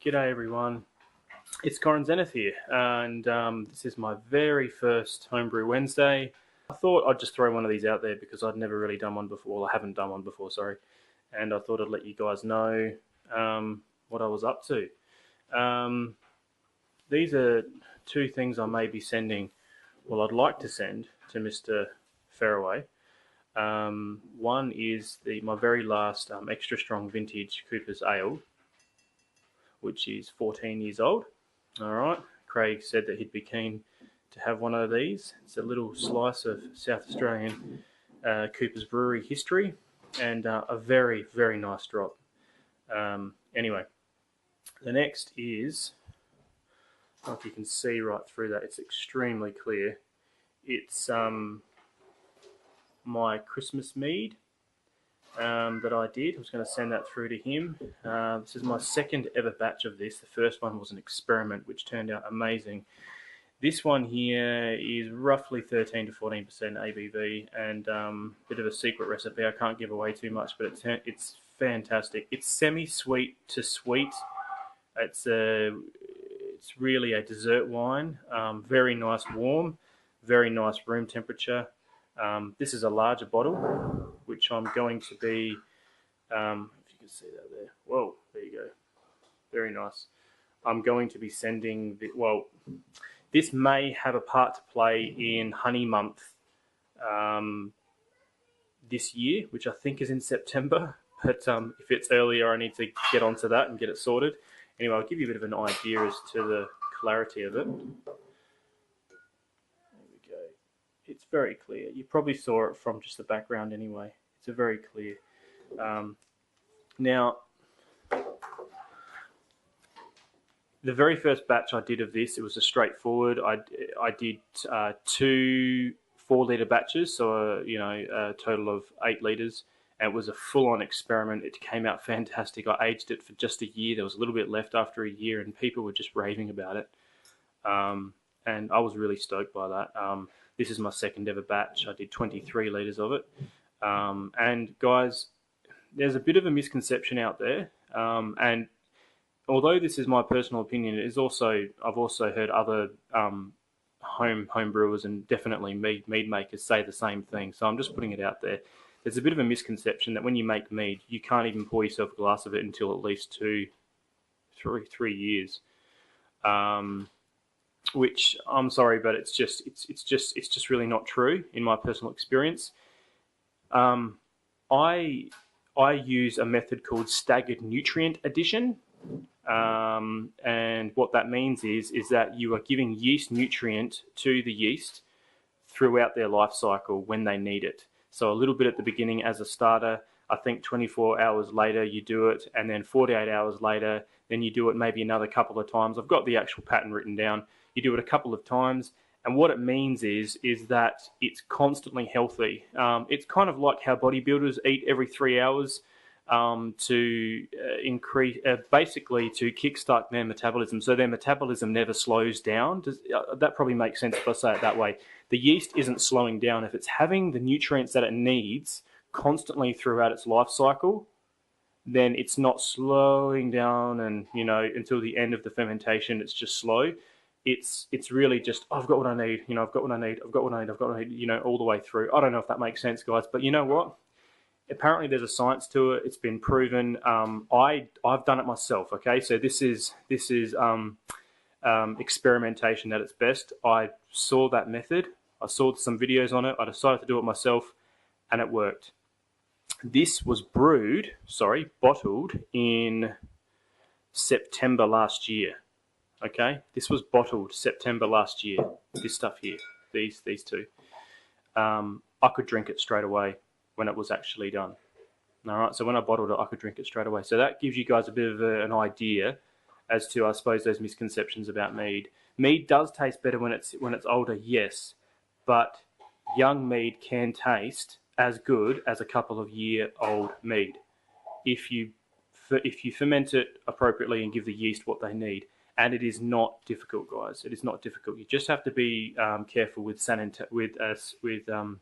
G'day everyone, it's CorronZenith here, and this is my very first Homebrew Wednesday. I thought I'd just throw one of these out there because I'd never really done one before, well, I haven't done one before, sorry, and I thought I'd let you guys know what I was up to. These are two things I may be sending, well, I'd like to send to Mr. Fairway. One is my very last extra strong vintage Cooper's Ale, which is 14 years old. All right, Craig said that he'd be keen to have one of these. It's a little slice of South Australian Cooper's brewery history, and a very, very nice drop. Anyway, the next is, I don't know if you can see right through that, it's extremely clear. It's my Christmas mead that I did. I was going to send that through to him. This is my second ever batch of this. The first one was an experiment which turned out amazing. This one here is roughly 13 to 14% ABV and a bit of a secret recipe. I can't give away too much, but it's fantastic. It's semi-sweet to sweet. It's really a dessert wine. Very nice warm, very nice room temperature. This is a larger bottle, which I'm going to be, if you can see that there, whoa, there you go, very nice. I'm going to be sending, this may have a part to play in Honey Month this year, which I think is in September, but if it's earlier, I need to get onto that and get it sorted. Anyway, I'll give you a bit of an idea as to the clarity of it. It's very clear. You probably saw it from just the background anyway. It's a very clear. Now, the very first batch I did of this, it was a straightforward. I did 2 4-litre batches, so a total of 8 litres. And it was a full-on experiment. It came out fantastic. I aged it for just a year. There was a little bit left after a year, and people were just raving about it. And I was really stoked by that. This is my second ever batch. I did 23 litres of it. And guys, there's a bit of a misconception out there. And although this is my personal opinion, it is also, I've also heard other home brewers and definitely mead makers say the same thing. So I'm just putting it out there. There's a bit of a misconception that when you make mead, you can't even pour yourself a glass of it until at least 3 years. Which I'm sorry, but it's just really not true in my personal experience. I use a method called staggered nutrient addition, and what that means is that you are giving yeast nutrient to the yeast throughout their life cycle when they need it. So a little bit at the beginning as a starter. I think 24 hours later you do it, and then 48 hours later, then you do it maybe another couple of times. I've got the actual pattern written down. You do it a couple of times, and what it means is that it's constantly healthy. It's kind of like how bodybuilders eat every 3 hours to increase, basically to kickstart their metabolism, so their metabolism never slows down. That probably makes sense if I say it that way. The yeast isn't slowing down. If it's having the nutrients that it needs constantly throughout its life cycle, then it's not slowing down and, until the end of the fermentation, it's just slow. It's really just, I've got what I need, I've got what I need, I've got what I need, I've got what I need, all the way through. I don't know if that makes sense, guys, but you know what? Apparently there's a science to it. It's been proven. I've done it myself, okay? So this is experimentation at its best. I saw that method. I saw some videos on it. I decided to do it myself, and it worked. This was bottled in September last year. Okay, this was bottled September last year. This stuff here, these two. I could drink it straight away when it was actually done. All right, so when I bottled it, I could drink it straight away. So that gives you guys a bit of an idea as to, I suppose, those misconceptions about mead. Mead does taste better when it's older, yes, but young mead can taste as good as a couple of year-old mead if you ferment it appropriately and give the yeast what they need. And it is not difficult, guys. It is not difficult. You just have to be careful with sanitizing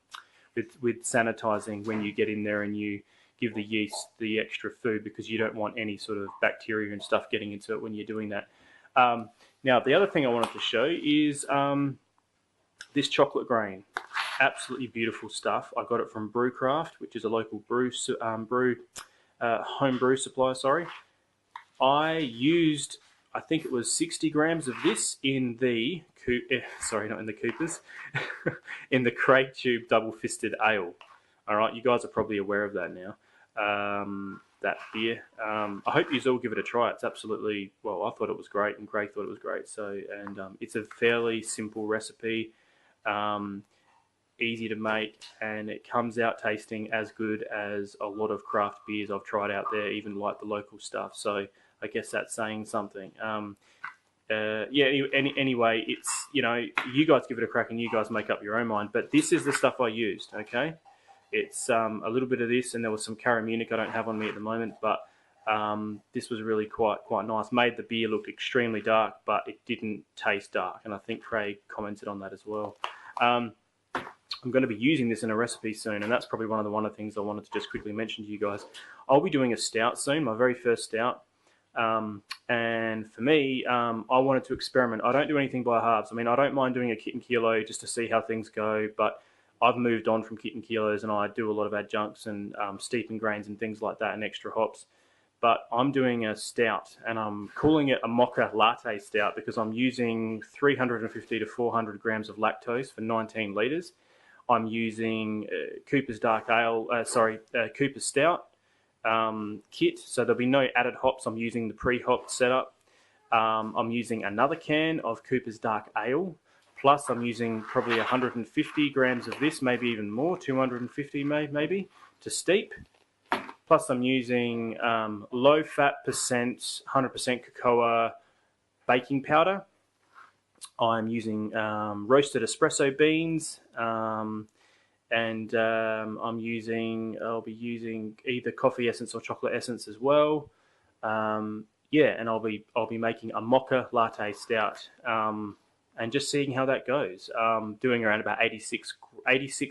when you get in there and you give the yeast the extra food, because you don't want any sort of bacteria and stuff getting into it when you're doing that. Now, the other thing I wanted to show is this chocolate grain. Absolutely beautiful stuff. I got it from Brewcraft, which is a local home brew supplier. Sorry, I used, I think it was 60 grams of this in the sorry, not in the Coopers, in the Craig Tube Double Fisted Ale. All right, you guys are probably aware of that now. That beer. I hope you all give it a try. It's absolutely, well, I thought it was great, and Craig thought it was great. So, and it's a fairly simple recipe, easy to make, and it comes out tasting as good as a lot of craft beers I've tried out there, even like the local stuff. So I guess that's saying something. Yeah. Anyway, it's, you know, you guys give it a crack and you guys make up your own mind. But this is the stuff I used. Okay. It's a little bit of this, and there was some Caramunic I don't have on me at the moment, but this was really quite nice. Made the beer look extremely dark, but it didn't taste dark, and I think Craig commented on that as well. I'm going to be using this in a recipe soon, and that's probably one of the things I wanted to just quickly mention to you guys. I'll be doing a stout soon, my very first stout, and for me, I wanted to experiment. I don't do anything by halves. I mean, I don't mind doing a kit and kilo just to see how things go, but I've moved on from kit and kilos, and I do a lot of adjuncts and steeping grains and things like that, and extra hops. But I'm doing a stout, and I'm calling it a mocha latte stout because I'm using 350 to 400 grams of lactose for 19 litres. I'm using Cooper's Dark Ale, Cooper's Stout kit, so there'll be no added hops. I'm using the pre-hopped setup. I'm using another can of Cooper's Dark Ale. Plus, I'm using probably 150 grams of this, maybe even more, 250 maybe, to steep. Plus, I'm using low-fat percent, 100% cocoa baking powder. I'm using roasted espresso beans, and I'll be using either coffee essence or chocolate essence as well. Yeah, and I'll be making a mocha latte stout. And just seeing how that goes. Doing around about 86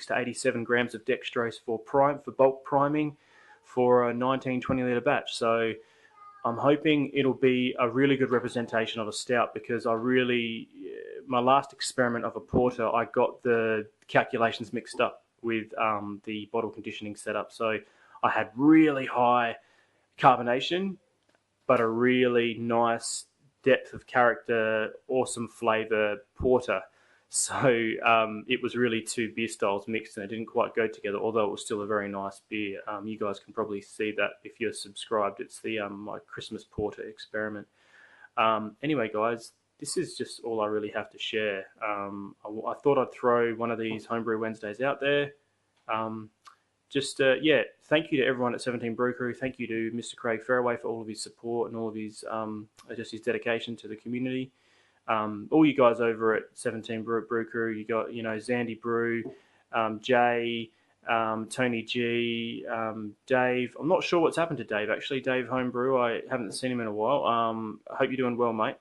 to 87 grams of dextrose for bulk priming for a 19-20 litre batch. So I'm hoping it'll be a really good representation of a stout, because my last experiment of a porter, I got the calculations mixed up with the bottle conditioning setup. So I had really high carbonation, but a really nice depth of character, awesome flavour porter. So it was really two beer styles mixed, and it didn't quite go together, although it was still a very nice beer. You guys can probably see that if you're subscribed. It's the my Christmas porter experiment. Anyway, guys, this is just all I really have to share. I thought I'd throw one of these Homebrew Wednesdays out there. Yeah, thank you to everyone at 17 Brew Crew. Thank you to Mr. Craig Fairway for all of his support and all of his just his dedication to the community. All you guys over at 17 Brew Crew, you got, you know, Zandy Brew, Jay, Tony G, Dave. I'm not sure what's happened to Dave, actually. Dave Homebrew, I haven't seen him in a while. I hope you're doing well, mate.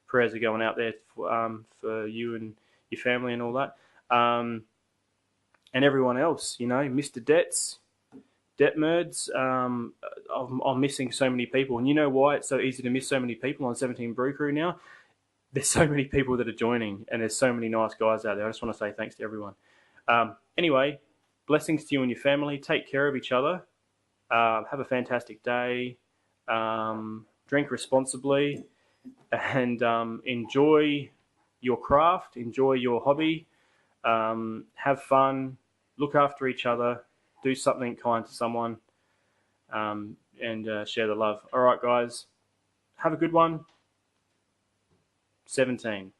Prayers are going out there for you and your family and all that. And everyone else, you know, Mr. Detmerds. I'm missing so many people. And you know why it's so easy to miss so many people on 17 Brew Crew now? There's so many people that are joining, and there's so many nice guys out there. I just want to say thanks to everyone. Anyway, blessings to you and your family. Take care of each other. Have a fantastic day. Drink responsibly, and enjoy your craft. Enjoy your hobby. Have fun. Look after each other. Do something kind to someone, and share the love. All right, guys. Have a good one. 17.